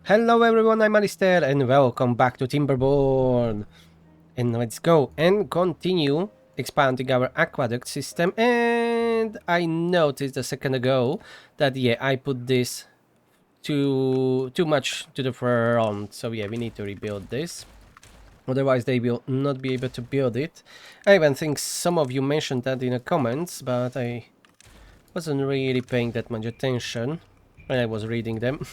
Hello everyone, I'm Alistair and welcome back to Timberborn. And let's go and continue expanding our aqueduct system. And I noticed a second ago that I put this too much to the front. So we need to rebuild this. Otherwise they will not be able to build it. I even think some of you mentioned that in the comments, but I wasn't really paying that much attention when I was reading them.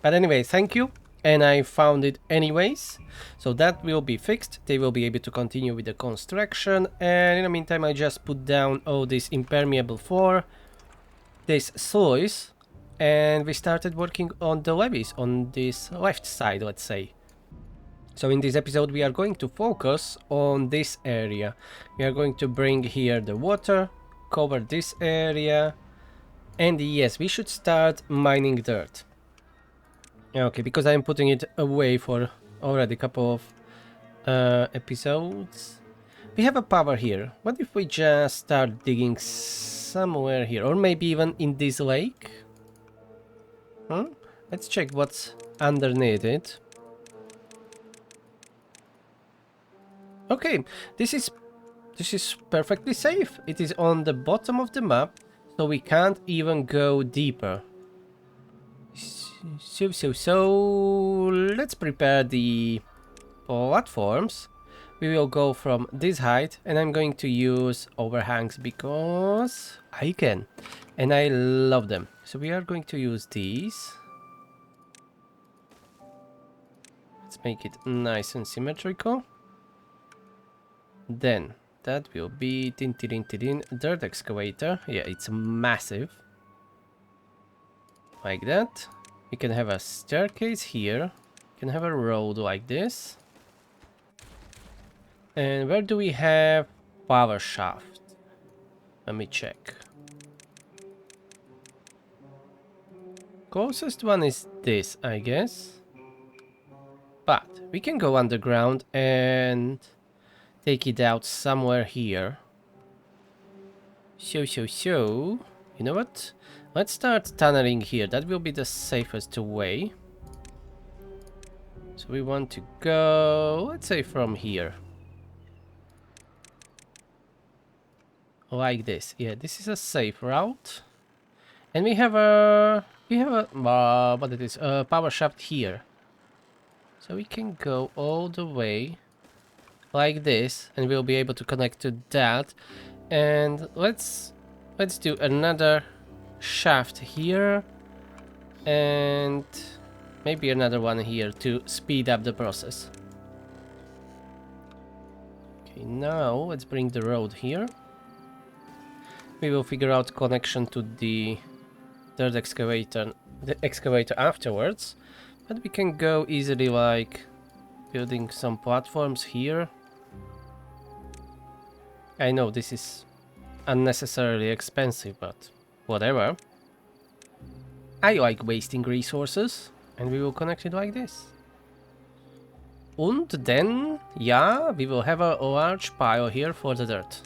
But anyway, thank you. And I found it anyways. So that will be fixed. They will be able to continue with the construction. And in the meantime, I just put down all this impermeable floor, this sluice, and we started working on the levees on this left side, let's say. So in this episode, we are going to focus on this area. We are going to bring here the water, cover this area, and yes, we should start mining dirt. Okay, because I'm putting it away for already a couple of episodes. We have a power here. What if we just start digging somewhere here? Or maybe even in this lake? Huh? Let's check what's underneath it. Okay, this is perfectly safe. It is on the bottom of the map, so we can't even go deeper. So let's prepare the platforms. We will go from this height, and I'm going to use overhangs because I can, and I love them. So we are going to use these. Let's make it nice and symmetrical. Then that will be dirt excavator. Yeah, it's massive. Like that. We can have a staircase here. We can have a road like this. And where do we have power shaft? Let me check. Closest one is this, I guess. But we can go underground and take it out somewhere here. So, you know what? Let's start tunneling here. That will be the safest way. So we want to go, let's say from here. Like this. Yeah, this is a safe route. And we have a what it is, a power shaft here. So we can go all the way like this, and we'll be able to connect to that. And let's do another shaft here, and maybe another one here to speed up the process. Okay, now let's bring the road here. We will figure out connection to the dirt excavator, afterwards, but we can go easily like building some platforms here. I know this is unnecessarily expensive, but whatever. I like wasting resources, and we will connect it like this. And then, yeah, we will have a large pile here for the dirt.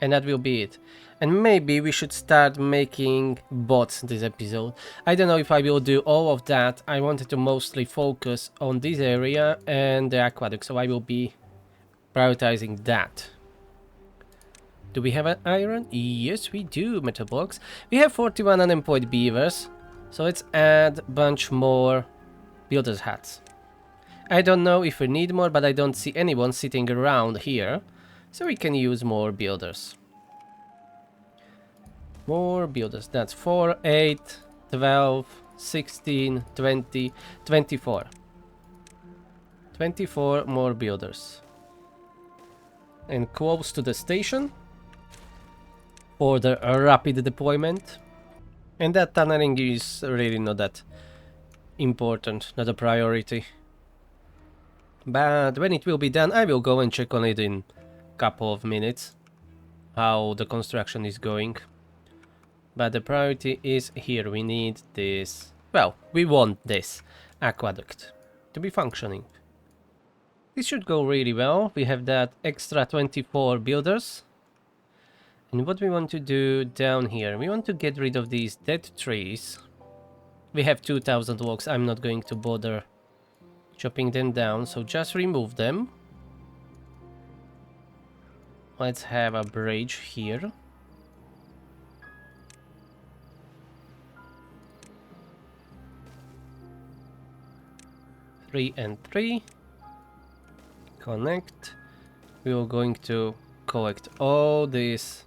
And that will be it. And maybe we should start making bots this episode. I don't know if I will do all of that. I wanted to mostly focus on this area and the aqueduct, so I will be prioritizing that. Do we have an iron? Yes, we do, metal blocks. We have 41 unemployed beavers, so let's add a bunch more builder's hats. I don't know if we need more, but I don't see anyone sitting around here, so we can use more builders. More builders. That's 4, 8, 12, 16, 20, 24. 24 more builders. And close to the station for the rapid deployment. And that tunneling is really not that important, not a priority. But when it will be done, I will go and check on it in a couple of minutes, how the construction is going. But the priority is here. We need this, well, we want this aqueduct to be functioning. This should go really well. We have that extra 24 builders. And what we want to do down here, we want to get rid of these dead trees We have 2000 logs. I'm not going to bother chopping them down, so just remove them. Let's have a bridge here. Three and three. Connect. We are going to collect all this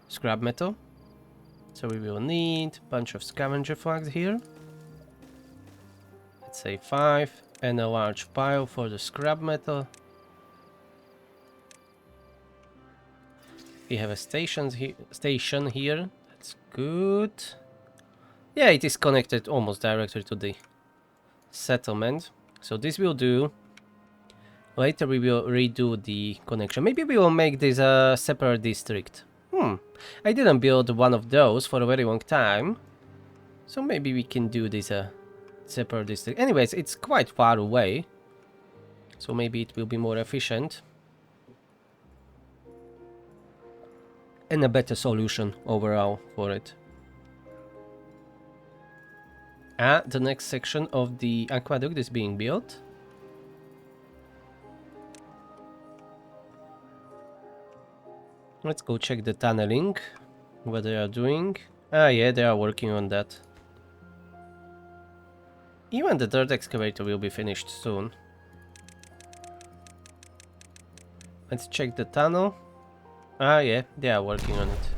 scrap metal. So we will need a bunch of scavenger flags here. Let's say 5 and a large pile for the scrap metal. We have a station here. That's good. Yeah, it is connected almost directly to the settlement. So this will do. Later we will redo the connection. Maybe we will make this a separate district. I didn't build one of those for a very long time. So maybe we can do this a separate district. Anyways, it's quite far away. So maybe it will be more efficient. And a better solution overall for it. The next section of the aqueduct is being built. Let's go check the tunneling, what they are doing. Yeah, they are working on that. Even the dirt excavator will be finished soon. Let's check the tunnel. Yeah, they are working on it.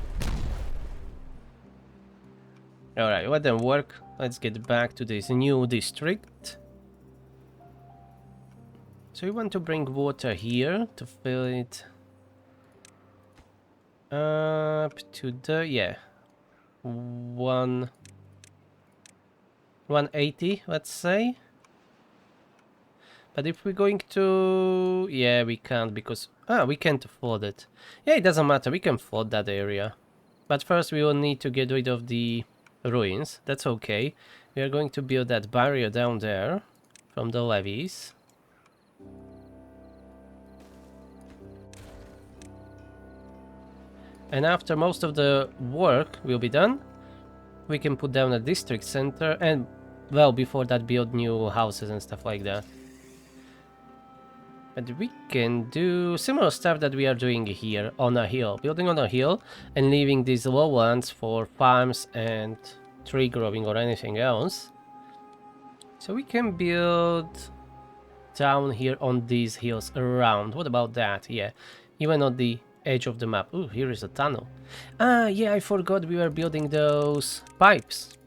Alright, let them work. Let's get back to this new district. So we want to bring water here to fill it up to the, yeah, 180, let's say. But if we're going to, yeah, we can't because we can't afford it. Yeah, it doesn't matter, we can flood that area. But first we will need to get rid of the ruins. That's okay. We are going to build that barrier down there from the levees. And after most of the work will be done, we can put down a district center and, well, before that build new houses and stuff like that. But we can do similar stuff that we are doing here on a hill. Building on a hill and leaving these lowlands for farms and tree growing or anything else. So we can build down here on these hills around. What about that? Yeah, even on the edge of the map. Oh, here is a tunnel. Yeah, I forgot we were building those pipes.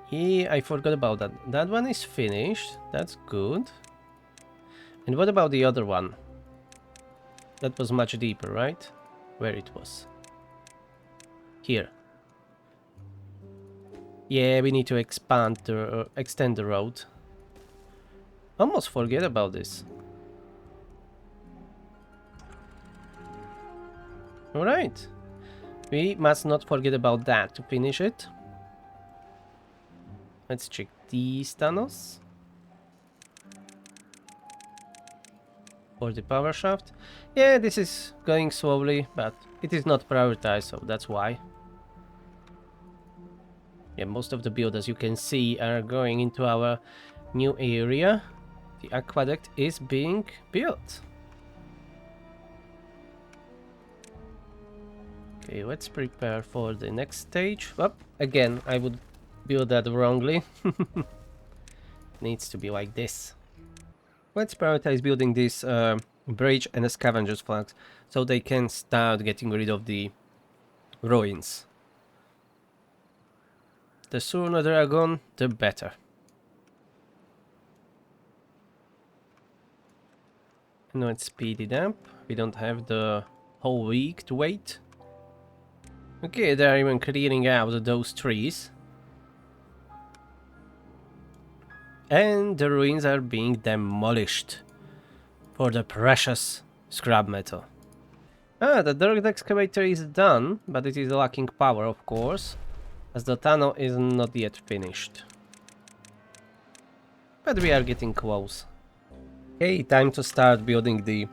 Yeah, I forgot about that. That one is finished. That's good. And what about the other one? That was much deeper, right? Where it was? Here. Yeah, we need to extend the road. Almost forget about this. Alright. We must not forget about that to finish it. Let's check these tunnels. For the power shaft. Yeah, this is going slowly, but it is not prioritized, so that's why. Yeah, most of the builds, as you can see, are going into our new area. The aqueduct is being built. Okay, let's prepare for the next stage. Oh, again, I would build that wrongly. Needs to be like this. Let's prioritize building this bridge and the scavengers flags so they can start getting rid of the ruins. The sooner they are gone, the better. And let's speed it up. We don't have the whole week to wait. Okay, they're even clearing out those trees. And the ruins are being demolished for the precious scrap metal. The dirt excavator is done, but it is lacking power, of course, as the tunnel is not yet finished. But we are getting close. Okay, time to start building the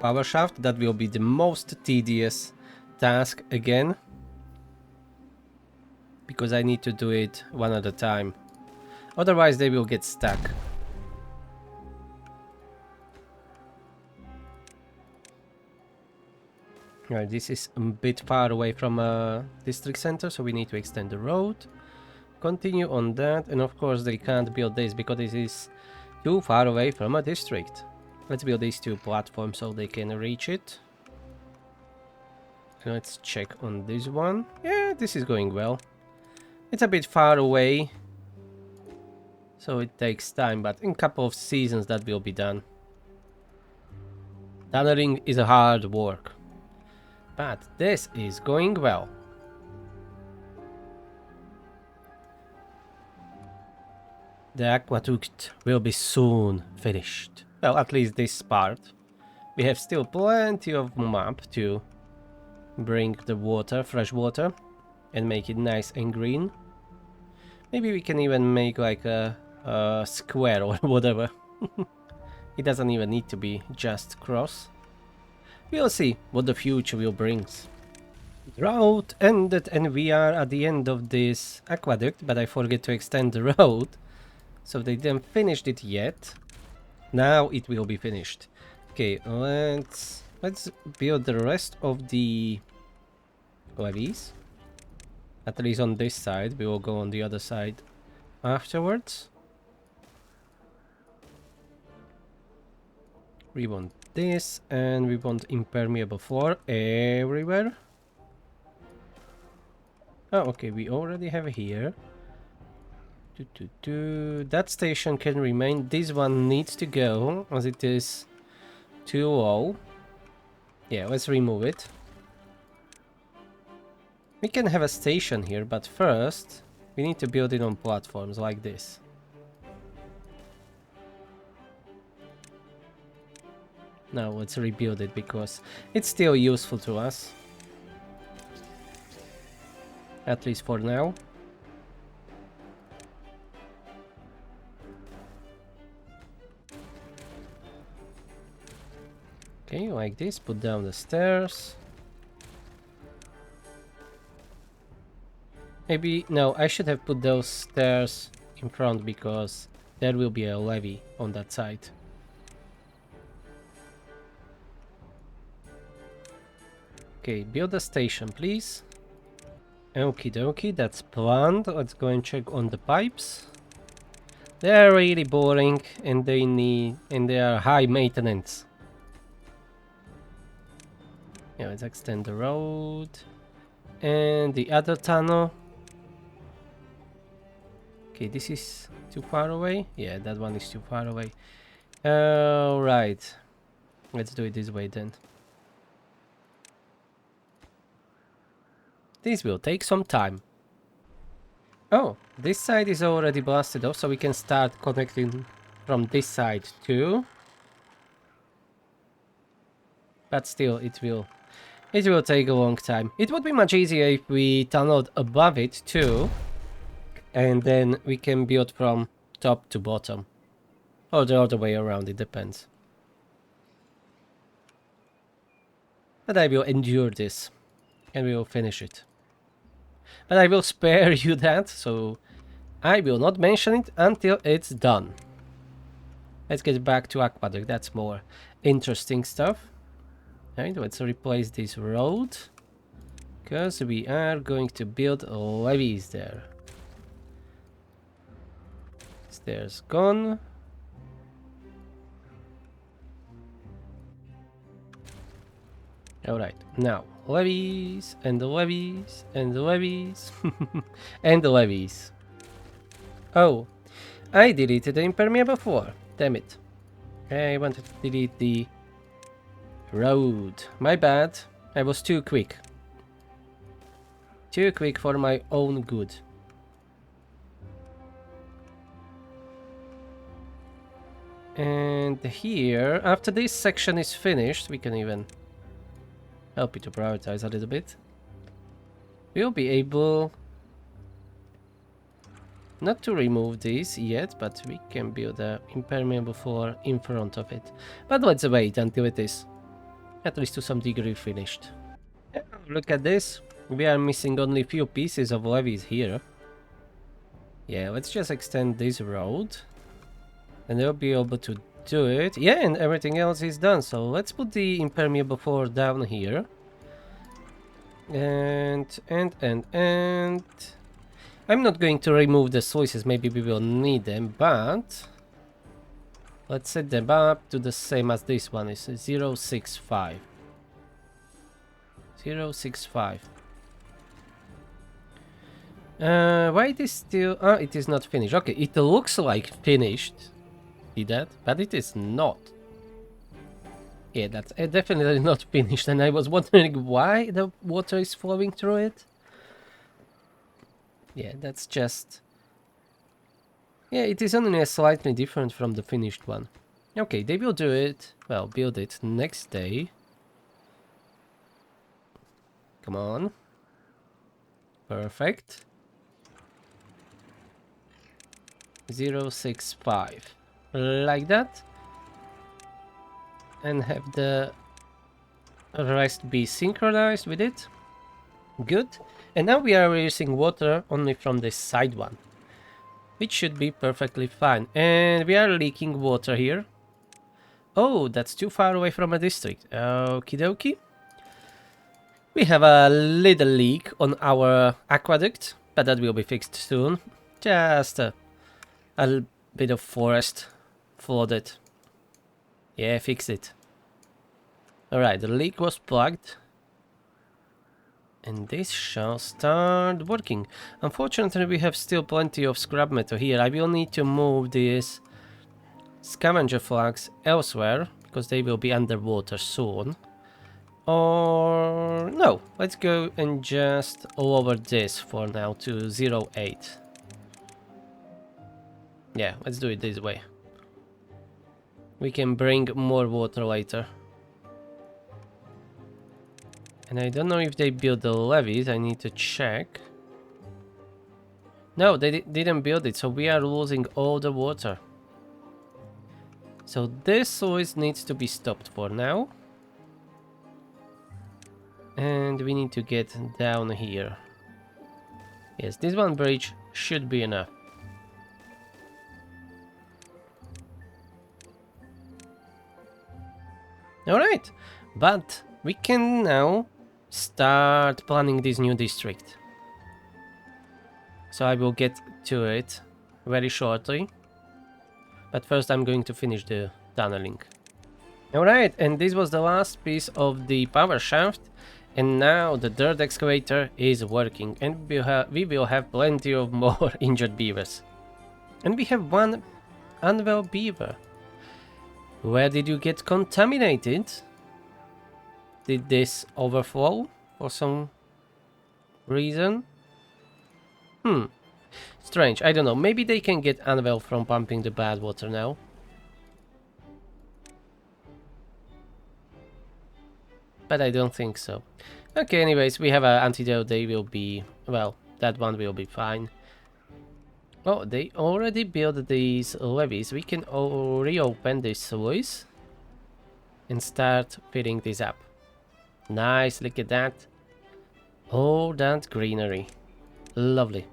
power shaft. That will be the most tedious task again. because I need to do it one at a time. Otherwise they will get stuck. Right, this is a bit far away from a district center, so we need to extend the road. Continue on that, and of course they can't build this because this is too far away from a district. Let's build these two platforms so they can reach it. Let's check on this one. Yeah, this is going well. It's a bit far away, so it takes time, but in a couple of seasons that will be done. Tunneling is a hard work, but this is going well. The aqueduct will be soon finished. Well, at least this part. We have still plenty of map to bring the water, fresh water, and make it nice and green. Maybe we can even make like a square or whatever. It doesn't even need to be just cross. We'll see what the future will bring. Drought ended and we are at the end of this aqueduct, but I forget to extend the road. So they didn't finish it yet. Now it will be finished. Okay, let's build the rest of the levees. At least on this side. We will go on the other side afterwards. We want this, and we want impermeable floor everywhere. Oh, okay, we already have here. That station can remain. This one needs to go, as it is too low. Yeah, let's remove it. We can have a station here, but first we need to build it on platforms like this. Now let's rebuild it because it's still useful to us. At least for now. Okay, like this, put down the stairs. Maybe, no, I should have put those stairs in front because there will be a levee on that side. Okay, build a station, please. Okie dokie, that's planned. Let's go and check on the pipes. They're really boring and they are high maintenance. Yeah, let's extend the road. And the other tunnel. Okay, this is too far away. Yeah, that one is too far away. Alright. Let's do it this way then. This will take some time. Oh, this side is already blasted off, so we can start connecting from this side too. But still, it will take a long time. It would be much easier if we tunneled above it too. And then we can build from top to bottom. Or the other way around, it depends. But I will endure this. And we will finish it. But I will spare you that, so I will not mention it until it's done. Let's get back to Aqueduct, that's more interesting stuff. Right, let's replace this road. Because we are going to build levees there. Stairs gone. Alright, now levees and the levees and the levees and the levees. Oh, I deleted the impermeable floor. Damn it. I wanted to delete the road. My bad. I was too quick. Too quick for my own good. And here, after this section is finished, we can even help you to prioritize a little bit. We'll be able not to remove this yet, but we can build an impermeable floor in front of it. But let's wait until it is at least to some degree finished. Yeah, look at this. We are missing only few pieces of levees here. Yeah, let's just extend this road. And they'll be able to do it. Yeah, and everything else is done. So let's put the impermeable floor down here. And I'm not going to remove the sluices, maybe we will need them, but let's set them up to the same as this one is 065. 065. Why it is still... it is not finished. Okay, it looks like finished. See that? But it is not. Yeah, that's definitely not finished, and I was wondering why the water is flowing through it. Yeah, that's just... Yeah, it is only slightly different from the finished one. Okay, they will do it, well, build it next day. Come on. Perfect. 065. Like that. And have the rest be synchronized with it. Good. And now we are using water only from the side one, which should be perfectly fine. And we are leaking water here. Oh, that's too far away from a district. Okie dokie. We have a little leak on our aqueduct, but that will be fixed soon. Just a bit of forest flooded. Yeah, fix it. Alright, the leak was plugged. And this shall start working. Unfortunately, we have still plenty of scrap metal here. I will need to move these scavenger flags elsewhere, because they will be underwater soon. Or... no, let's go and just lower this for now to 0.8. Yeah, let's do it this way. We can bring more water later. And I don't know if they built the levees, I need to check. No, they didn't build it, so we are losing all the water. So this sluice needs to be stopped for now. And we need to get down here. Yes, this one bridge should be enough. Alright, but we can now start planning this new district. So I will get to it very shortly. But first I'm going to finish the tunneling. Alright, and this was the last piece of the power shaft. And now the dirt excavator is working. And we will have plenty of more injured beavers. And we have one unwell beaver. Where did you get contaminated? Did this overflow for some reason? Strange, I don't know. Maybe they can get unwell from pumping the bad water now. But I don't think so. Okay, anyways, we have an antidote. They will be... well, that one will be fine. Oh, they already built these levees. We can reopen this sluice and start filling this up. Nice, look at that. All that greenery. Lovely.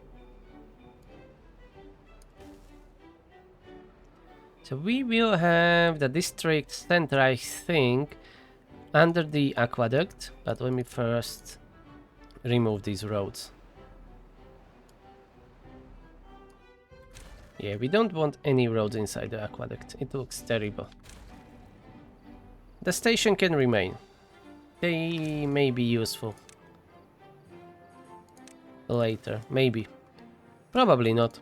So we will have the district center, I think, under the aqueduct. But let me first remove these roads. Yeah, we don't want any roads inside the aqueduct. It looks terrible. The station can remain. They may be useful. Later, maybe. Probably not.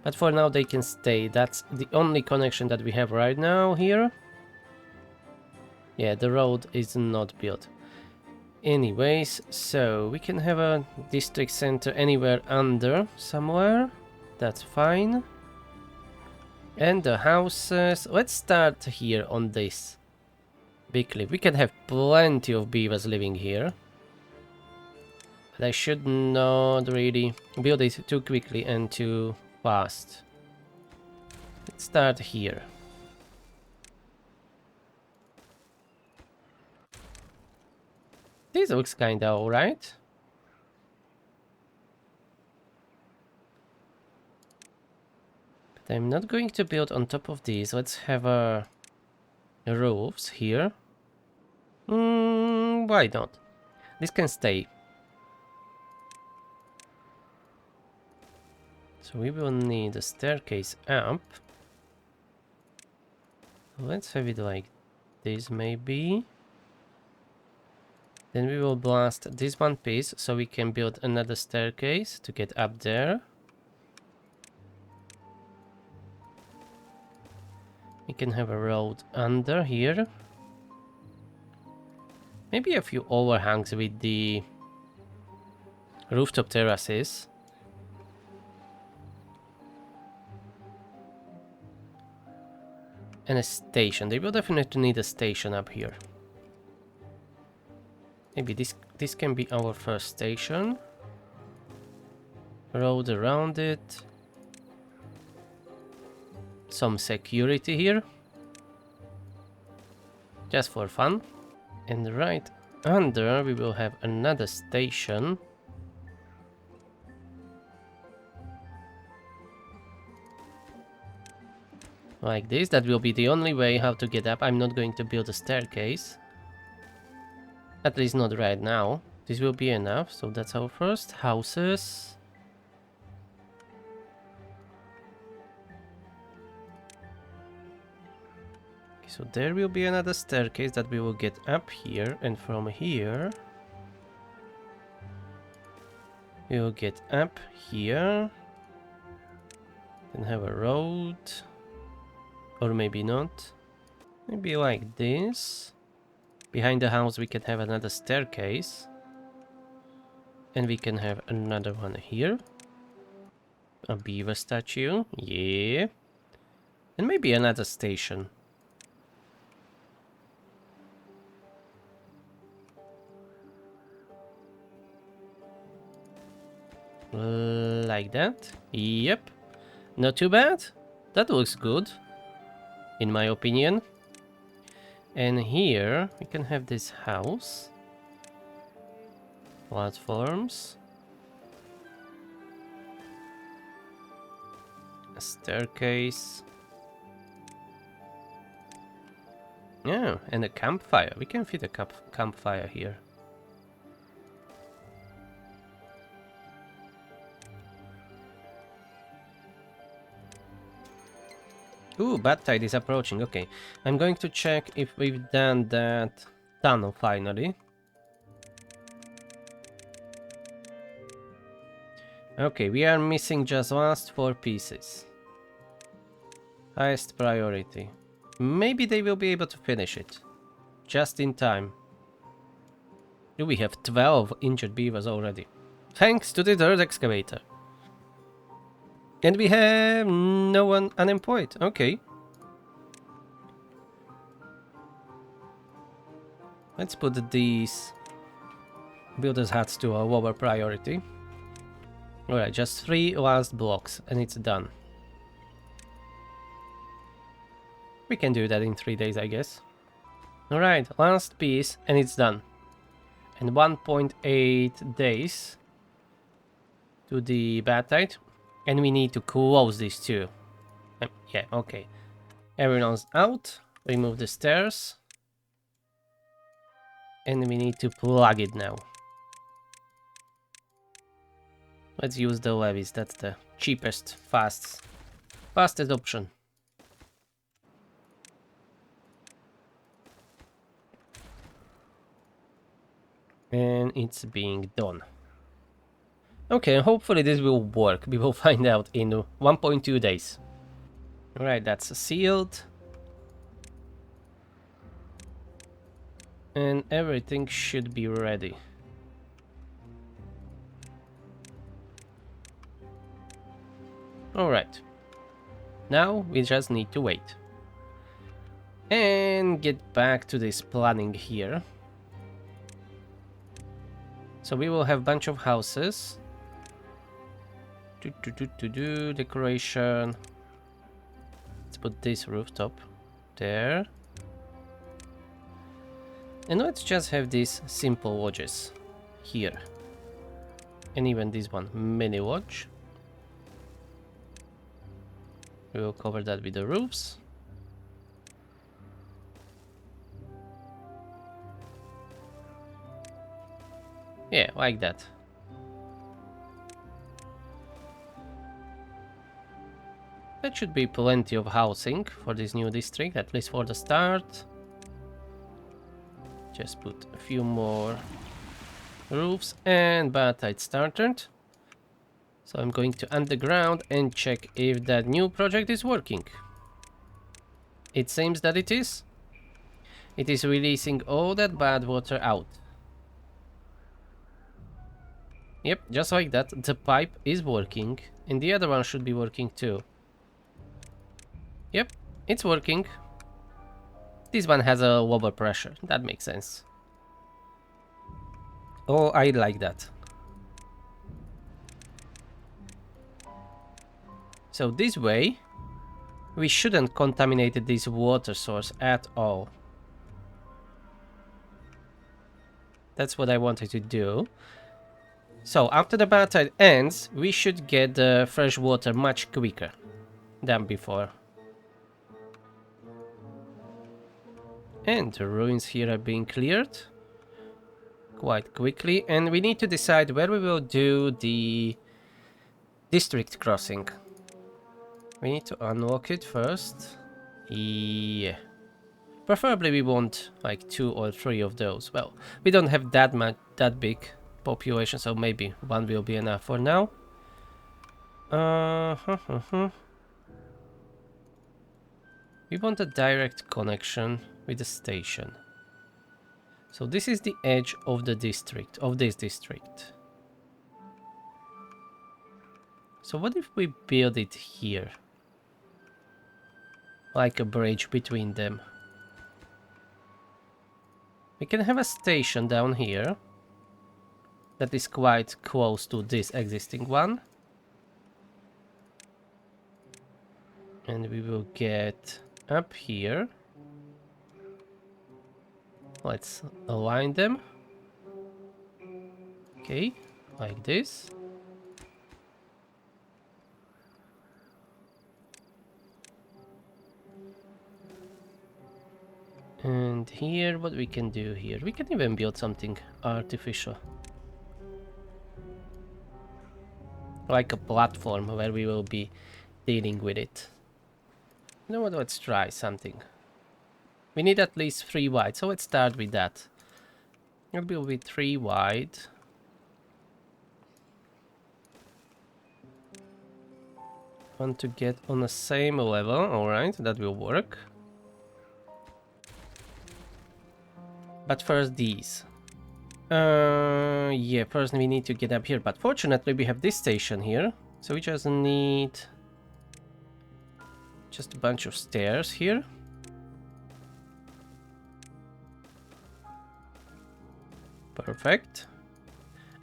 But for now they can stay. That's the only connection that we have right now here. Yeah, the road is not built. Anyways, so we can have a district center anywhere under somewhere. That's fine. And the houses. Let's start here on this big cliff. We can have plenty of beavers living here. But I should not really build it too quickly and too fast. Let's start here. This looks kinda alright. But I'm not going to build on top of these. Let's have roofs here. Why not? This can stay. So we will need a staircase up. Let's have it like this maybe. Then we will blast this one piece so we can build another staircase to get up there. We can have a road under here. Maybe a few overhangs with the rooftop terraces. And a station. They will definitely need a station up here. Maybe this can be our first station. Road around it. Some security here. Just for fun. And right under we will have another station. Like this. That will be the only way how to get up. I'm not going to build a staircase. At least not right now. This will be enough. So that's our first houses. Okay, so there will be another staircase that we will get up here. And from here we will get up here. Then have a road. Or maybe not. Maybe like this. Behind the house we can have another staircase. And we can have another one here. A beaver statue. Yeah. And maybe another station. Like that. Yep. Not too bad. That looks good. In my opinion. And here we can have this house. Platforms. A staircase. Yeah, and a campfire. We can fit a campfire here. Ooh, bad tide is approaching. Okay, I'm going to check if we've done that tunnel finally. Okay, we are missing just last 4 pieces. Highest priority. Maybe they will be able to finish it. Just in time. We have 12 injured beavers already. Thanks to the dirt excavator. And we have no one unemployed. Okay. Let's put these builders' huts to a lower priority. Alright, just 3 last blocks and it's done. We can do that in 3 days, I guess. Alright, last piece and it's done. And 1.8 days to the bad tide. And we need to close this too. Yeah, okay. Everyone's out. Remove the stairs. And we need to plug it now. Let's use the levees. That's the cheapest, fastest option. And it's being done. Okay, hopefully this will work. We will find out in 1.2 days. Alright, that's sealed. And everything should be ready. Alright. Now we just need to wait. And get back to this planning here. So we will have a bunch of houses. Decoration. Let's put this rooftop there. And let's just have these simple lodges here. And even this one, mini lodge. We will cover that with the roofs. Yeah, like that. That should be plenty of housing for this new district, at least for the start. Just put a few more roofs and Batite started. So I'm going to underground and check if that new project is working. It seems that it is. It is releasing all that bad water out. Yep, just like that, the pipe is working, and the other one should be working too. Yep, it's working. This one has a lower pressure, that makes sense. Oh, I like that. So this way, we shouldn't contaminate this water source at all. That's what I wanted to do. So after the battle ends, we should get the fresh water much quicker than before. And the ruins here are being cleared quite quickly, and we need to decide where we will do the district crossing. We need to unlock it first. Yeah. Preferably we want like 2 or 3 of those. Well, we don't have that big population, so maybe 1 will be enough for now. We want a direct connection with the station. So this is the edge of the district, of this district. So what if we build it here? Like a bridge between them. We can have a station down here that is quite close to this existing one. And we will get up here. Let's align them. Okay, like this. And here, what we can do here? We can even build something artificial. Like a platform where we will be dealing with it. You know what, let's try something. We need at least 3 wide, so let's start with that. It will be 3 wide. Want to get on the same level, alright, that will work. But first these. Yeah, first we need to get up here, but fortunately we have this station here. So we just need just a bunch of stairs here. Perfect.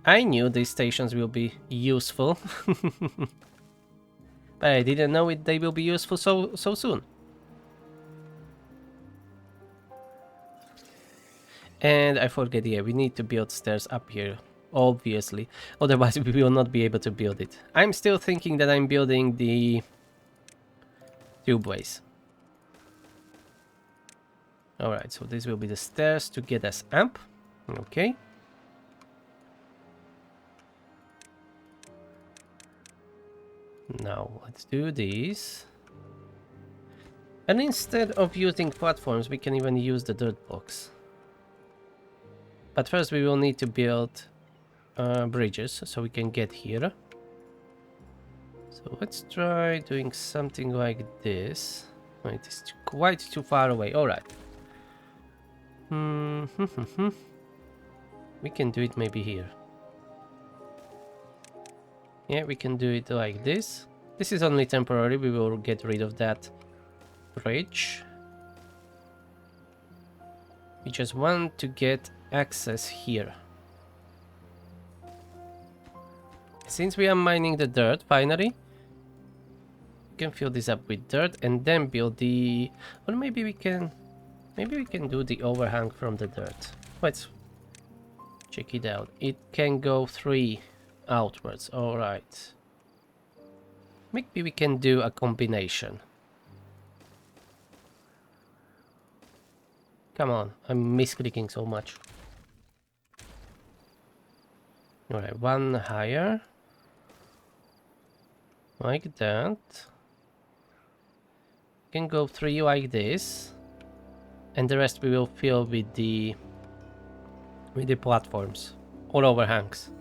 I knew these stations will be useful. But I didn't know they will be useful so soon. And I forget, yeah, we need to build stairs up here, obviously. Otherwise we will not be able to build it. I'm still thinking that I'm building the tubeways. Alright, so this will be the stairs to get us up. Okay. Now let's do this. And instead of using platforms, we can even use the dirt blocks. But first we will need to build bridges so we can get here. So let's try doing something like this. Oh, it is quite too far away. Alright. We can do it maybe here. Yeah, we can do it like this. This is only temporary. We will get rid of that bridge. We just want to get access here. Since we are mining the dirt, finally, we can fill this up with dirt and then build the... Or maybe we can Maybe we can do the overhang from the dirt. Let's check it out. It can go 3 outwards. Alright. Maybe we can do a combination. Come on, I'm misclicking so much. Alright, 1 higher. Like that. Can go 3 like this. And the rest we will fill with the platforms or overhangs.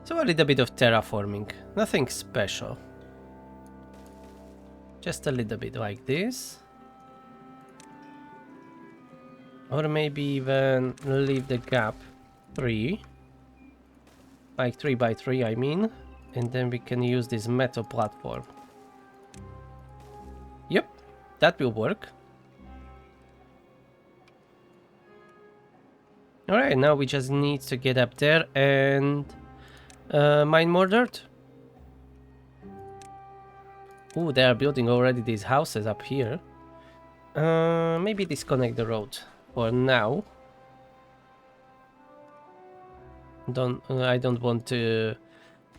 So a little bit of terraforming, nothing special. Just a little bit like this. Or maybe even leave the gap 3. Like 3 by 3 I mean. And then we can use this metal platform. Yep, that will work. Alright, now we just need to get up there and mine more dirt. Ooh, they are building already these houses up here. Maybe disconnect the road for now. I don't want to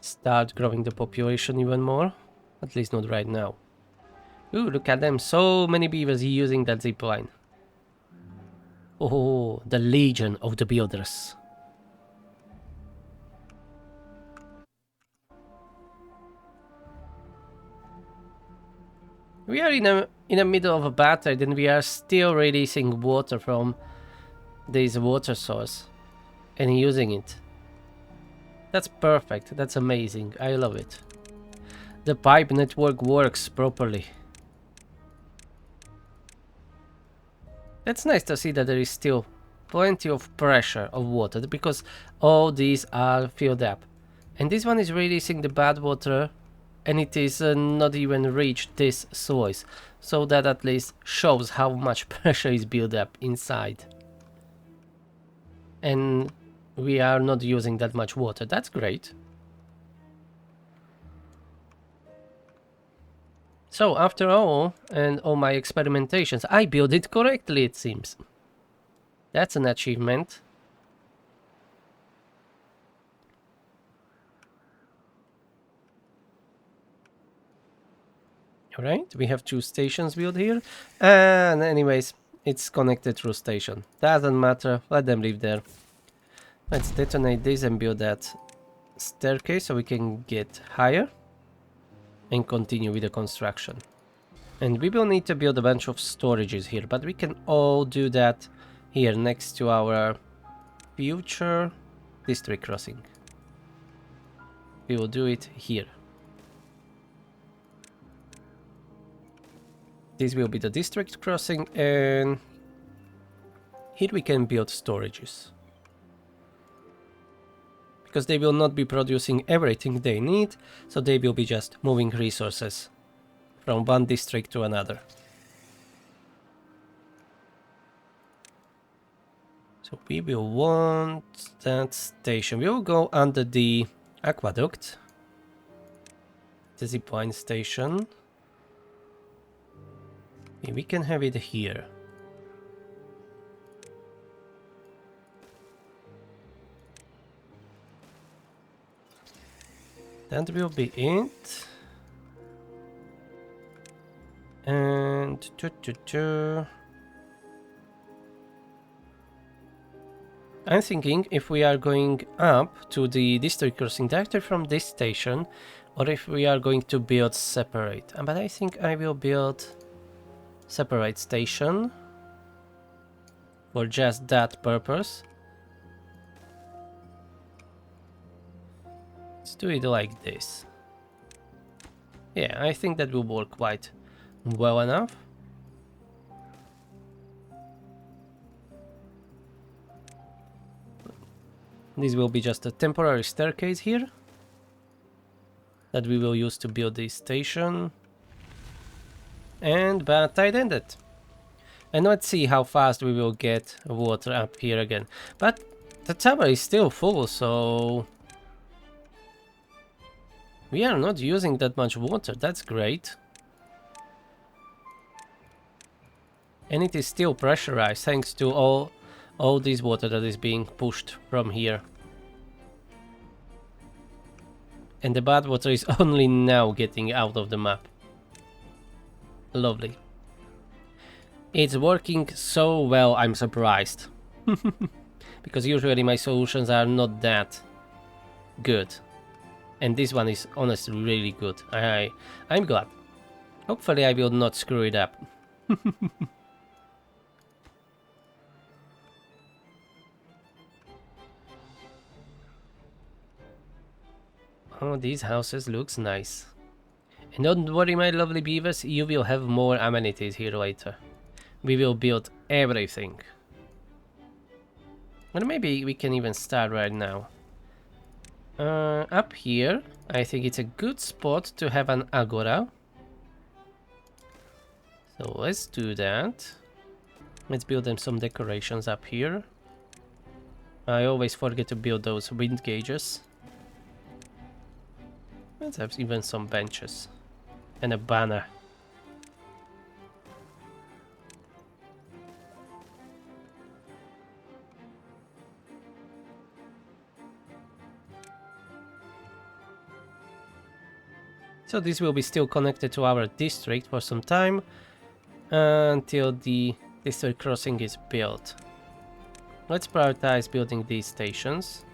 start growing the population even more. At least not right now. Ooh, look at them. So many beavers using that zip line. Oh, the Legion of the Builders. We are in the middle of a battle, and we are still releasing water from this water source and using it. That's perfect. That's amazing. I love it. The pipe network works properly. It's nice to see that there is still plenty of pressure of water because all these are filled up. And this one is releasing the bad water and it is not even reached this source. So that at least shows how much pressure is built up inside. And we are not using that much water. That's great. So after all, and all my experimentations, I built it correctly, it seems. That's an achievement. Alright, we have 2 stations built here. And anyways, it's connected through station. Doesn't matter, let them live there. Let's detonate this and build that staircase so we can get higher. And continue with the construction. And we will need to build a bunch of storages here, but we can all do that here next to our future district crossing. We will do it here. This will be the district crossing, and here we can build storages. Because they will not be producing everything they need, so they will be just moving resources from one district to another. So we will want that station. We will go under the aqueduct, the zipline station. We can have it here. That will be it. And I'm thinking if we are going up to the district crossing directly from this station, or if we are going to build separate. But I think I will build separate station for just that purpose. Let's do it like this. Yeah, I think that will work quite well enough. This will be just a temporary staircase here that we will use to build this station. And battle ended. And let's see how fast we will get water up here again. But the tower is still full, so we are not using that much water. That's great. And it is still pressurized thanks to all this water that is being pushed from here. And the bad water is only now getting out of the map. Lovely. It's working so well, I'm surprised. Because usually my solutions are not that good. And this one is honestly really good. I'm glad. Hopefully I will not screw it up. Oh, these houses looks nice. And don't worry, my lovely beavers, you will have more amenities here later. We will build everything. Or maybe we can even start right now. Up here, I think it's a good spot to have an agora. So let's do that. Let's build them some decorations up here. I always forget to build those wind gauges. Let's have even some benches. And a banner. So this will be still connected to our district for some time until the district crossing is built. Let's prioritize building these stations.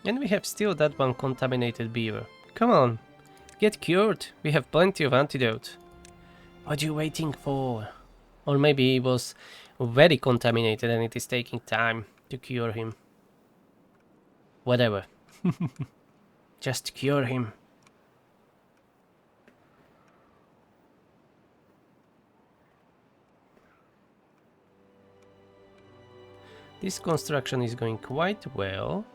And we have still that one contaminated beaver. Come on, get cured. We have plenty of antidote. What are you waiting for? Or maybe he was very contaminated and it is taking time to cure him. Whatever. Just cure him. This construction is going quite well.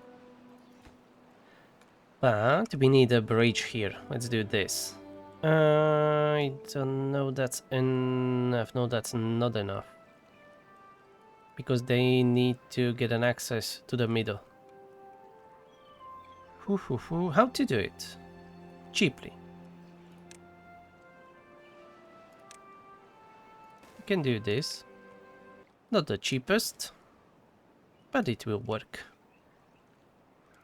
But we need a bridge here. Let's do this. I don't know that's enough. No, that's not enough. Because they need to get an access to the middle. How to do it? Cheaply. We can do this. Not the cheapest, but it will work.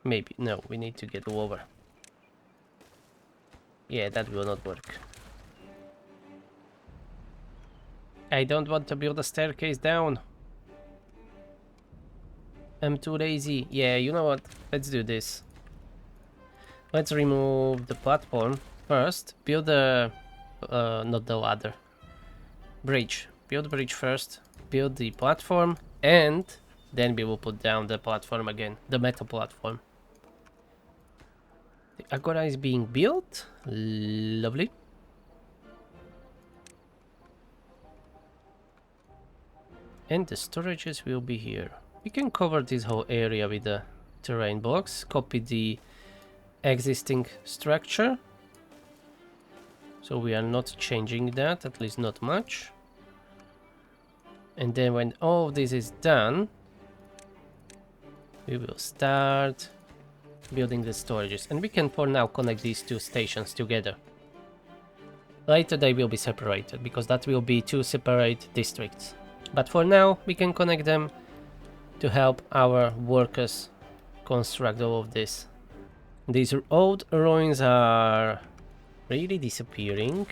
Maybe. No, we need to get lower. Yeah, that will not work. I don't want to build a staircase down. I'm too lazy. Yeah, you know what? Let's do this. Let's remove the platform first. Build the... not the ladder. Bridge. Build bridge first. Build the platform. And then we will put down the platform again. The metal platform. The agora is being built. Lovely. And the storages will be here. We can cover this whole area with the terrain blocks. Copy the existing structure. So we are not changing that, at least not much. And then when all of this is done, we will start building the storages. And we can for now connect these two stations together. Later they will be separated, because that will be two separate districts. But for now, we can connect them to help our workers construct all of this. These old ruins are really disappearing.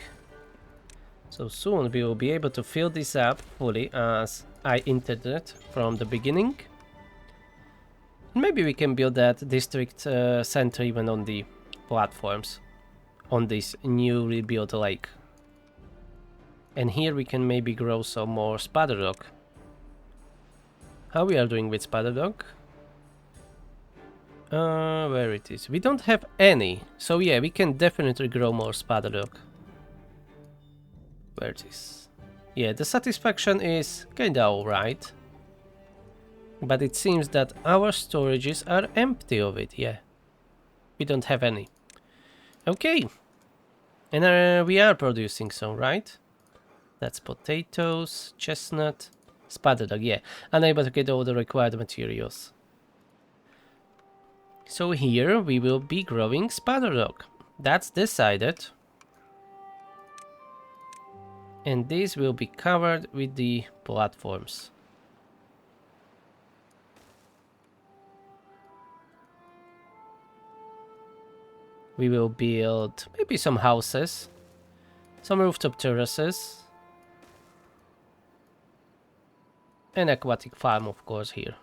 So soon we will be able to fill this up fully as I intended from the beginning. Maybe we can build that district center even on the platforms on this newly built lake. And here we can maybe grow some more Spiderrock. How we are doing with Spiderrock? Where it is? We don't have any. So yeah, we can definitely grow more Spiderrock. Where it is? Yeah, the satisfaction is kinda alright. But it seems that our storages are empty of it, yeah. We don't have any. Okay. And we are producing some, right? That's potatoes, chestnut, Spiderrock, yeah. Unable to get all the required materials. So here we will be growing spider dog. That's decided. And this will be covered with the platforms. We will build maybe some houses, some rooftop terraces, an aquatic farm, of course, here.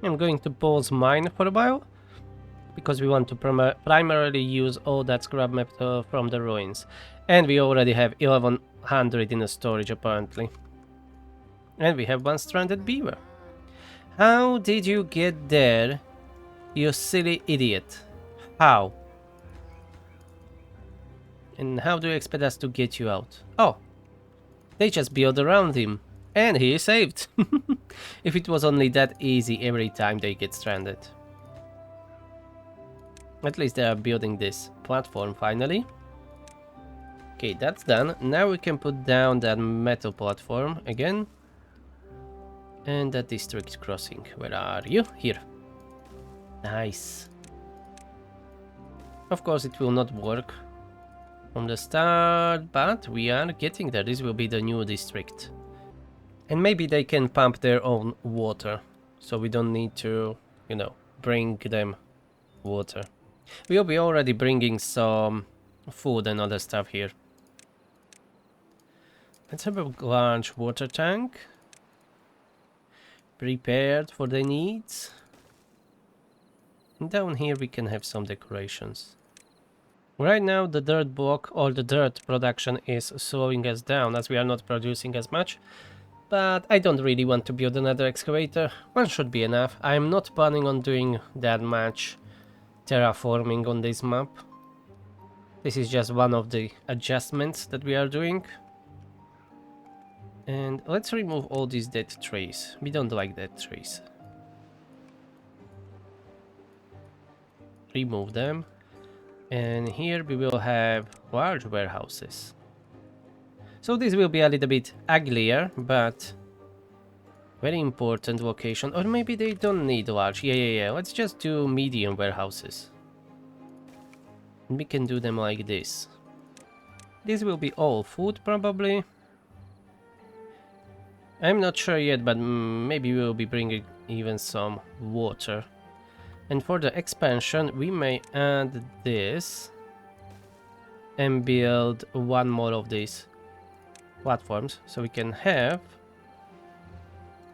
I'm going to pause mine for a while, because we want to primarily use all that scrap metal from the ruins. And we already have 1100 in the storage, apparently. And we have one stranded beaver. How did you get there, you silly idiot? How? And how do you expect us to get you out? Oh, they just build around him. And he is saved. If it was only that easy every time they get stranded. At least they are building this platform finally. Okay, that's done. Now we can put down that metal platform again. And that district crossing. Where are you? Here. Nice. Of course it will not work from the start, but we are getting there. This will be the new district. And maybe they can pump their own water, so we don't need to, you know, bring them water. We'll be already bringing some food and other stuff here. Let's have a large water tank. Prepared for the needs. And down here we can have some decorations. Right now the dirt block or the dirt production is slowing us down as we are not producing as much. But I don't really want to build another excavator. One should be enough. I'm not planning on doing that much terraforming on this map. This is just one of the adjustments that we are doing. And let's remove all these dead trees. We don't like dead trees. Remove them. And here we will have large warehouses. So this will be a little bit uglier, but very important location. Or maybe they don't need large. Yeah. Let's just do medium warehouses. And we can do them like this. This will be all food probably. I'm not sure yet, but maybe we'll be bringing even some water. And for the expansion, we may add this and build one more of these platforms, so we can have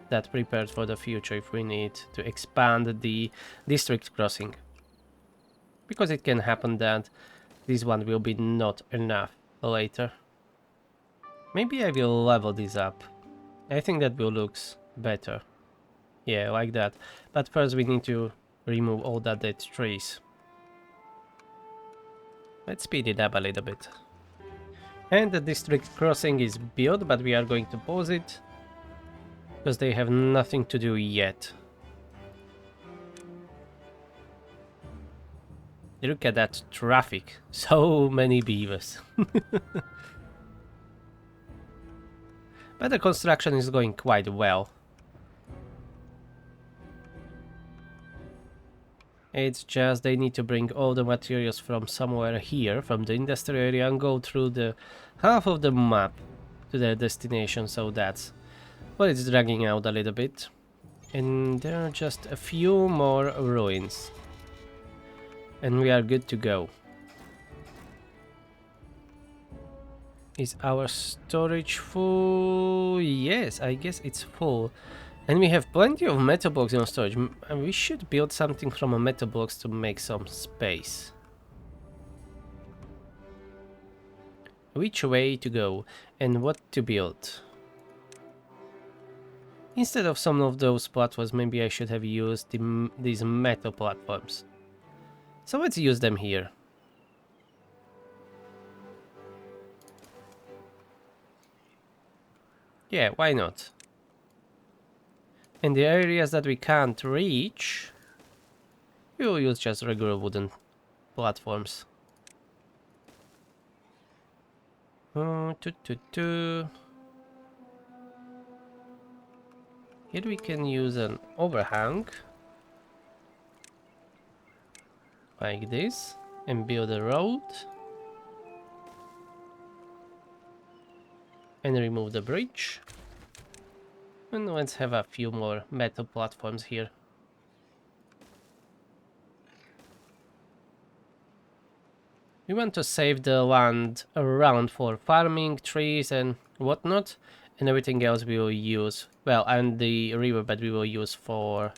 that prepared for the future if we need to expand the district crossing. Because it can happen that this one will be not enough later. Maybe I will level this up. I think that will look better. Yeah, like that. But first we need to remove all that dead trees. Let's speed it up a little bit. And the district crossing is built, but we are going to pause it because they have nothing to do yet. Look at that traffic. So many beavers. But the construction is going quite well. It's just they need to bring all the materials from somewhere here, from the industrial area, and go through the half of the map to their destination, so that's what it's dragging out a little bit. And there are just a few more ruins. And we are good to go. Is our storage full? Yes, I guess it's full. And we have plenty of metal blocks in our storage. And we should build something from a metal blocks to make some space. Which way to go and what to build? Instead of some of those platforms, maybe I should have used these metal platforms. So let's use them here. Yeah, why not? In the areas that we can't reach, we will use just regular wooden platforms. Here we can use an overhang. like this, and build a road. And remove the bridge. And let's have a few more metal platforms here. We want to save the land around for farming, trees and whatnot. And everything else we will use, well, and the riverbed we will use for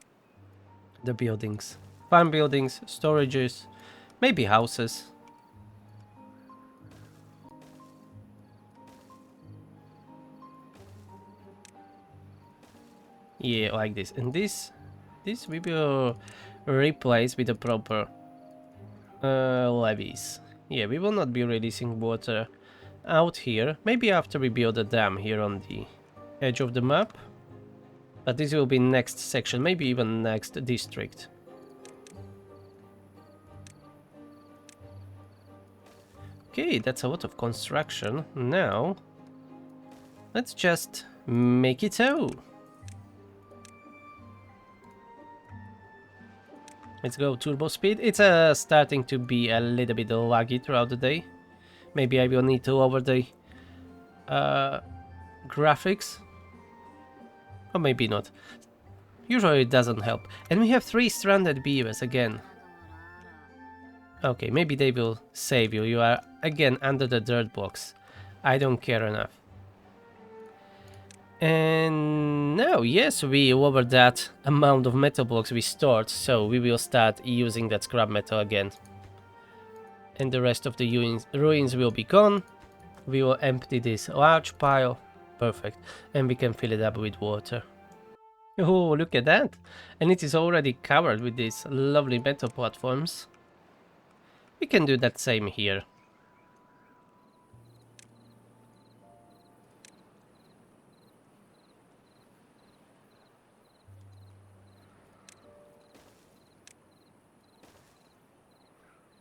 the buildings. Farm buildings, storages, maybe houses. Yeah, like this. And this we will replace with the proper levees. Yeah, we will not be releasing water out here. Maybe after we build a dam here on the edge of the map. But this will be next section, maybe even next district. Okay, that's a lot of construction. Now, let's just make it so. Let's go turbo speed. It's starting to be a little bit laggy throughout the day. Maybe I will need to lower the graphics. Or maybe not. Usually it doesn't help. And we have 3 stranded beavers again. Okay, maybe they will save you. You are again under the dirt blocks. I don't care enough. And now, yes, we lowered that amount of metal blocks we stored, so we will start using that scrap metal again. And the rest of the ruins will be gone. We will empty this large pile. Perfect. And we can fill it up with water. Oh, look at that! And it is already covered with these lovely metal platforms. We can do that same here.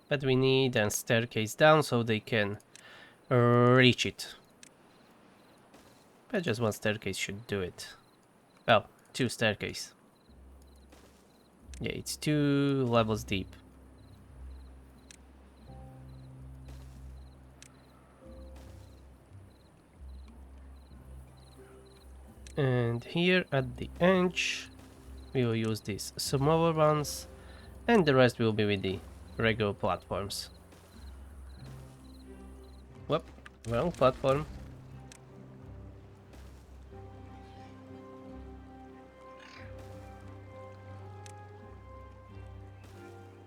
But we need a staircase down so they can reach it. But just one staircase should do it. Well, 2 staircases. Yeah, it's 2 levels deep. And here at the edge, we will use these smaller ones, and the rest will be with the regular platforms. Whoop, wrong platform.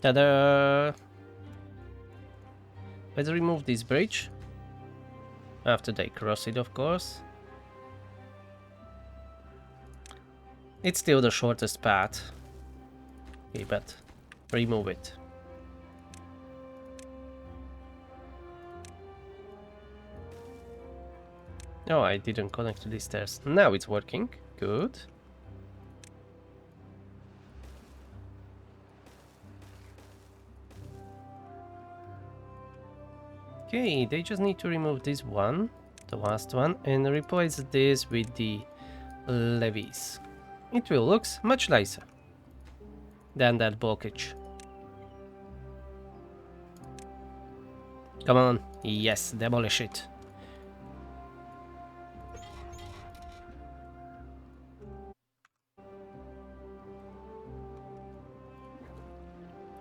Ta-da! Let's remove this bridge. After they cross it, of course. It's still the shortest path. Okay, but remove it. Oh, I didn't connect to these stairs. Now it's working. Good. Okay, they just need to remove this one, the last one, and replace this with the levees. It will look much nicer than that blockage. Come on, yes, demolish it.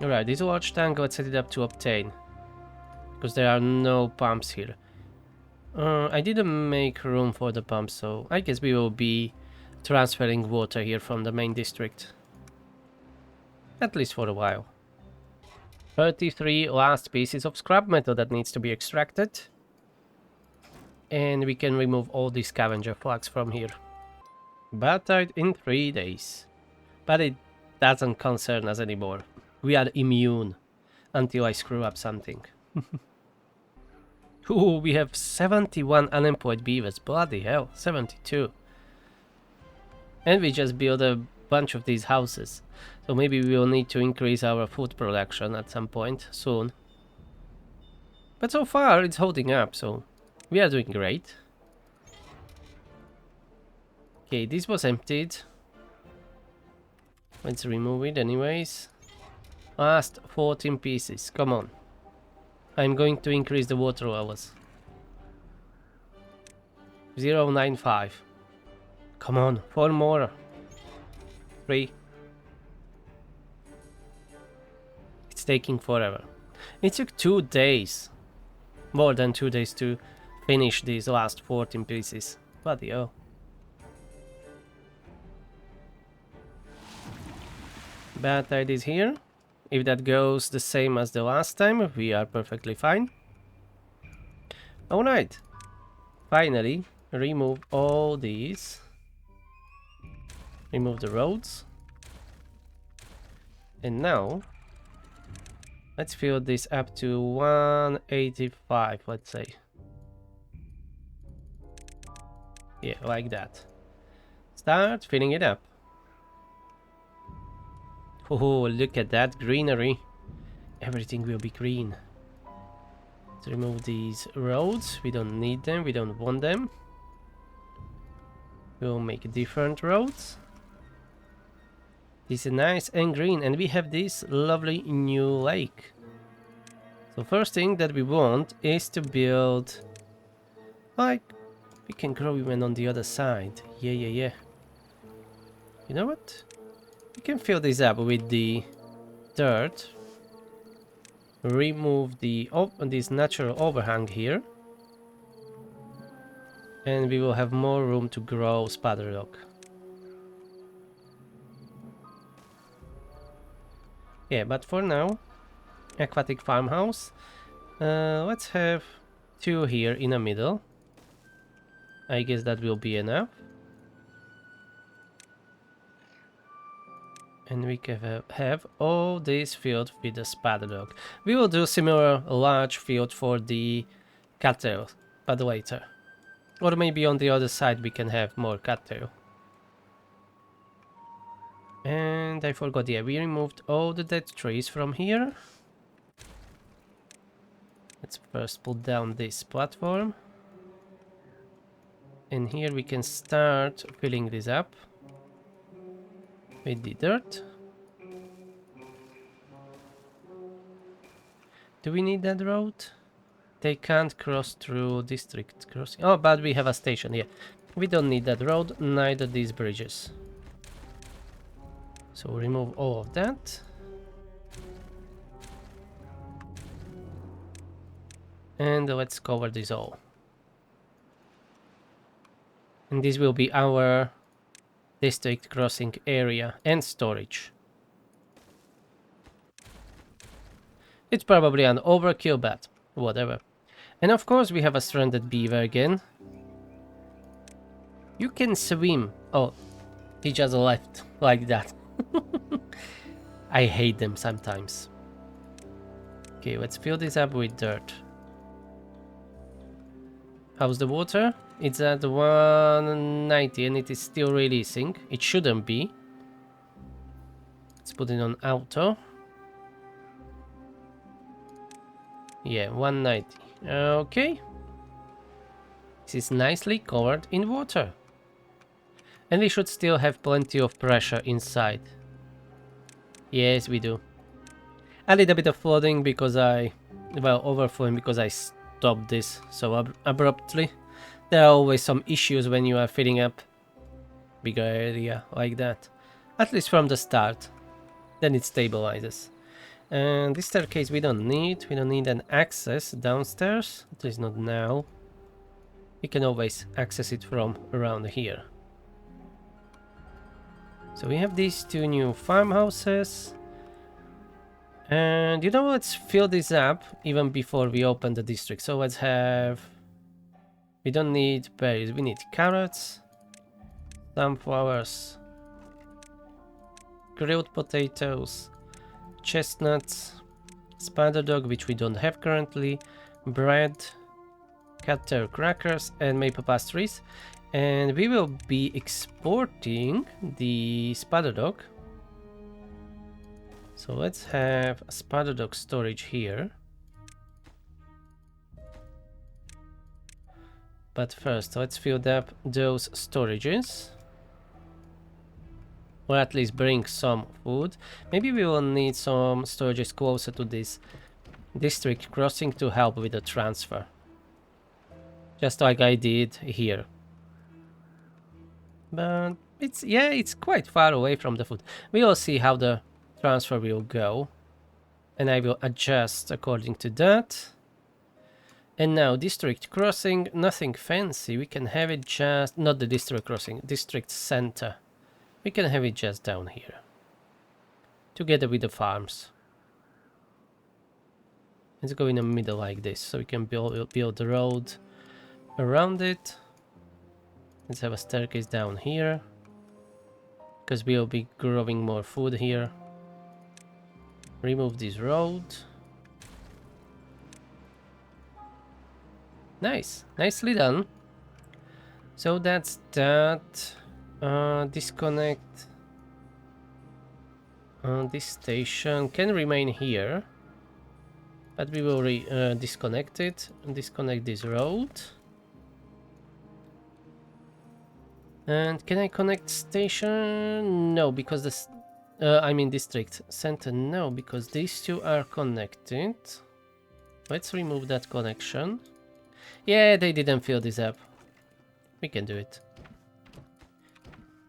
Alright, this large tank, let's set it up to obtain. Because there are no pumps here. I didn't make room for the pumps, so I guess we will be transferring water here from the main district. At least for a while. 33 last pieces of scrap metal that needs to be extracted. And we can remove all the scavenger flags from here. Battered in 3 days. But it doesn't concern us anymore. We are immune until I screw up something. Ooh, we have 71 unemployed beavers. Bloody hell, 72. And we just built a bunch of these houses. So maybe we will need to increase our food production at some point soon. But so far it's holding up, so we are doing great. Okay, this was emptied. Let's remove it anyways. Last 14 pieces, come on. I'm going to increase the water levels. 0.95. Come on, 4 more. 3. It's taking forever. It took 2 days. More than 2 days to finish these last 14 pieces. Bloody hell. Bad tide is here. If that goes the same as the last time, we are perfectly fine. Alright. Finally, remove all these. Remove the roads. And now, let's fill this up to 185, let's say. Yeah, like that. Start filling it up. Oh, look at that greenery. Everything will be green. Let's remove these roads. We don't need them. We don't want them. We'll make different roads. This is nice and green. And we have this lovely new lake. So first thing that we want is to build... Like, we can grow even on the other side. Yeah. You know what? We can fill this up with the dirt. Remove the this natural overhang here. And we will have more room to grow Spiderrock. Yeah, but for now, aquatic farmhouse. Let's have 2 here in the middle. I guess that will be enough. And we can have all this field with the Spiderrock. We will do similar large field for the cattail, but later. Or maybe on the other side we can have more cattail. And I forgot, yeah, we removed all the dead trees from here. Let's first put down this platform. And here we can start filling this up with the dirt. Do we need that road? They can't cross through district crossing. Oh, but we have a station, yeah. We don't need that road, neither these bridges. So remove all of that. And let's cover this all. And this will be our district crossing area and storage. It's probably an overkill, but whatever. And of course we have a stranded beaver again. You can swim. Oh, he just left like that. I hate them sometimes. Okay, let's fill this up with dirt. How's the water? It's at 190 and it is still releasing. It shouldn't be. Let's put it on auto. Yeah, 190. Okay. This is nicely covered in water. And we should still have plenty of pressure inside. Yes, we do. A little bit of flooding because overflowing because I stopped this so abruptly. There are always some issues when you are filling up bigger area like that. At least from the start. Then it stabilizes. And this staircase we don't need. We don't need an access downstairs. At least not now. We can always access it from around here. So we have these 2 new farmhouses. And you know, let's fill this up even before we open the district. So let's have... We don't need berries, we need carrots, sunflowers, grilled potatoes, chestnuts, Spiderrock, which we don't have currently, bread, cattail crackers, and maple pastries. And we will be exporting the Spiderrock. So let's have a Spiderrock storage here. But first, let's fill up those storages. Or at least bring some food. Maybe we will need some storages closer to this district crossing to help with the transfer. Just like I did here. But it's quite far away from the food. We will see how the transfer will go. And I will adjust according to that. And now district crossing, nothing fancy. We can have it just, not the district crossing, district center. We can have it just down here. Together with the farms. Let's go in the middle like this, so we can build the road around it. Let's have a staircase down here, because we'll be growing more food here. Remove this road. Nice, nicely done. So that's that. Disconnect. This station can remain here. But we will disconnect it and disconnect this road. And can I connect station? No, because this, I mean district center. No, because these two are connected. Let's remove that connection. Yeah, they didn't fill this up. We can do it.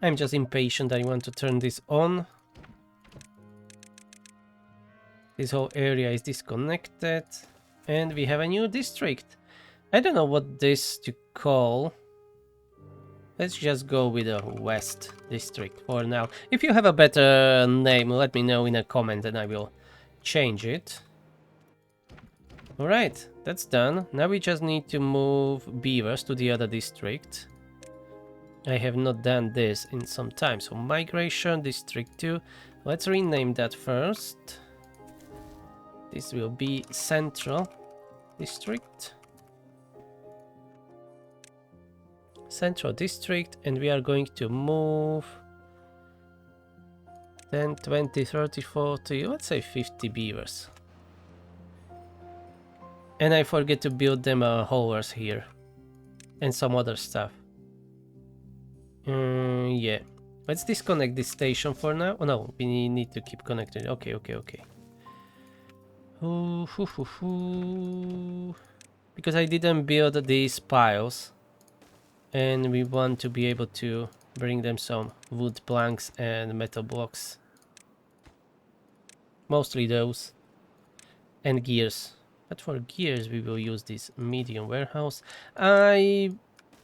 I'm just impatient. I want to turn this on. This whole area is disconnected. And we have a new district. I don't know what this to call. Let's just go with the West District for now. If you have a better name, let me know in a comment and I will change it. Alright, that's done. Now we just need to move beavers to the other district. I have not done this in some time. So Migration District 2. Let's rename that first. This will be Central District. Central District, and we are going to move 10, 20, 30, 40, let's say 50 beavers. And I forget to build them haulers here and some other stuff. Yeah, let's disconnect this station for now. Oh no, we need to keep connected. Okay. Because I didn't build these piles. And we want to be able to bring them some wood planks and metal blocks. Mostly those. And gears. But for gears we will use this medium warehouse. I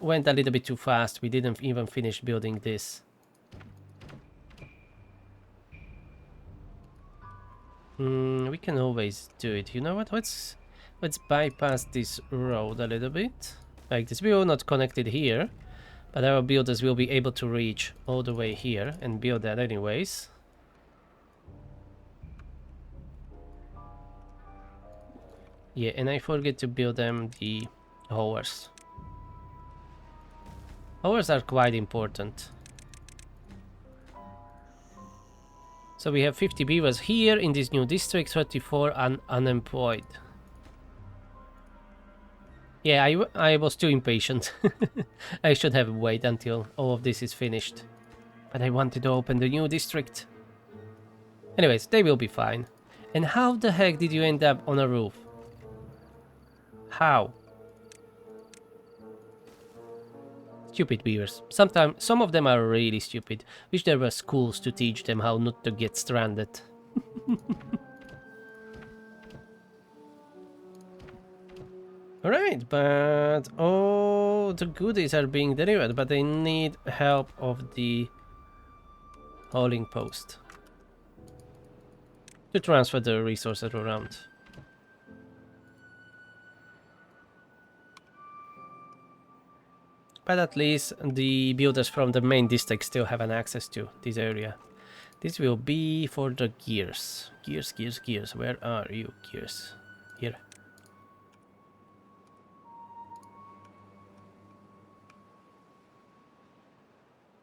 went a little bit too fast. We didn't even finish building this. We can always do it. You know what? Let's bypass this road a little bit. Like this. We will not connect it here, but our builders will be able to reach all the way here and build that anyways. Yeah, and I forget to build them the haulers. Haulers are quite important. So we have 50 beavers here in this new district, 34 unemployed. Yeah, I was too impatient. I should have waited until all of this is finished. But I wanted to open the new district. Anyways, they will be fine. And how the heck did you end up on a roof? How? Stupid beavers. Sometimes some of them are really stupid. Wish there were schools to teach them how not to get stranded. Alright, but all the goodies are being delivered, but they need help of the hauling post to transfer the resources around. But at least the builders from the main district still have an access to this area. This will be for the gears. Gears. Where are you, gears? Here.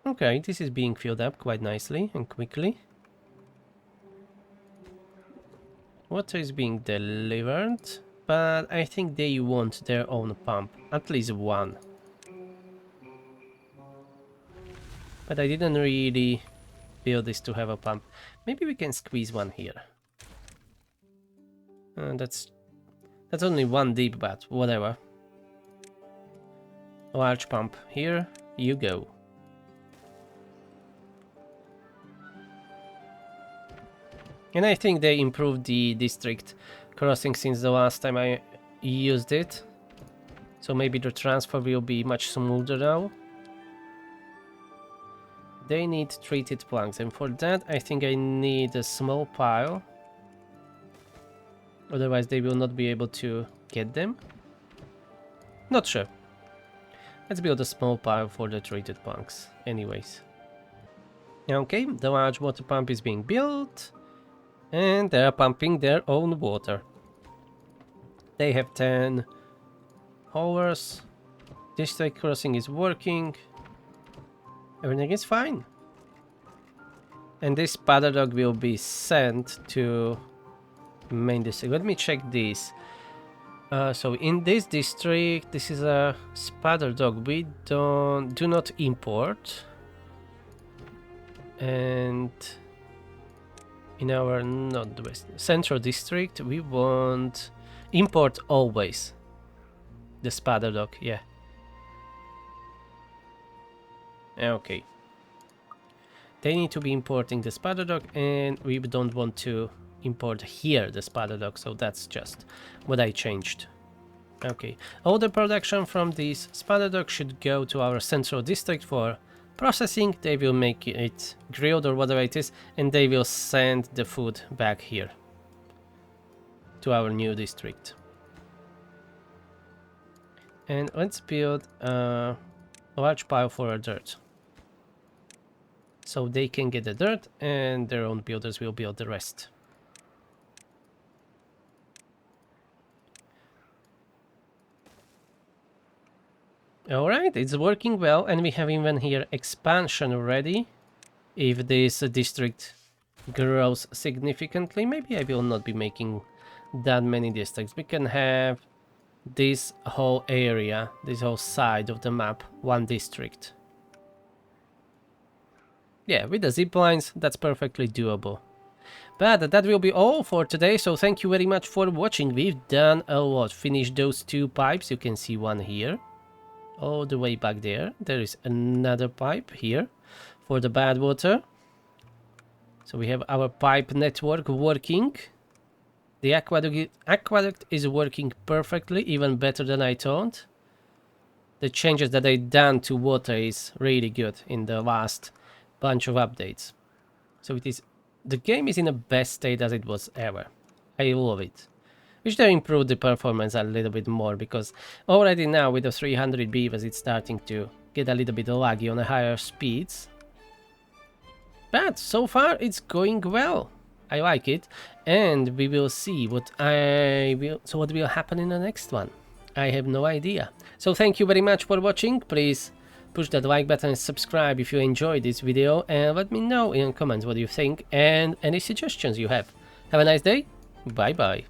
Okay, this is being filled up quite nicely and quickly. Water is being delivered, but I think they want their own pump, at least one. But I didn't really build this to have a pump. Maybe we can squeeze one here. That's only one deep, but whatever. Large pump. Here you go. And I think they improved the district crossing since the last time I used it. So maybe the transfer will be much smoother now. They need treated planks, and for that I think I need a small pile. Otherwise they will not be able to get them. Not sure. Let's build a small pile for the treated planks anyways. Okay, the large water pump is being built. And they are pumping their own water. They have 10 hours. District crossing is working. Everything is fine. And this spider dog will be sent to main district. Let me check this. So in this district, this is a spider dog. We do not import. And in our northwest central district, we want import always. The spider dog, yeah. Okay. They need to be importing the spider dog, and we don't want to import here the spider dog, so that's just what I changed. Okay, all the production from this spider dog should go to our central district for processing. They will make it grilled or whatever it is, and they will send the food back here to our new district. And let's build a large pile for our dirt, so they can get the dirt and their own builders will build the rest. Alright, it's working well, and we have even here expansion ready. If this district grows significantly, maybe I will not be making that many districts. We can have this whole area, this whole side of the map, one district. Yeah, with the zip lines, that's perfectly doable. But that will be all for today, so thank you very much for watching. We've done a lot. Finished those 2 pipes, you can see one here. All the way back there. There is another pipe here for the bad water. So we have our pipe network working. The aqueduct is working perfectly, even better than I thought. The changes that I done to water is really good in the last bunch of updates. So it is, the game is in the best state as it was ever. I love it. Wish they improved the performance a little bit more, because already now with the 300 beavers it's starting to get a little bit laggy on the higher speeds. But so far it's going well. I like it, and we will see what what will happen in the next one. I have no idea. So thank you very much for watching. Please push that like button and subscribe if you enjoyed this video, and let me know in the comments what you think and any suggestions you have. Have a nice day. Bye bye.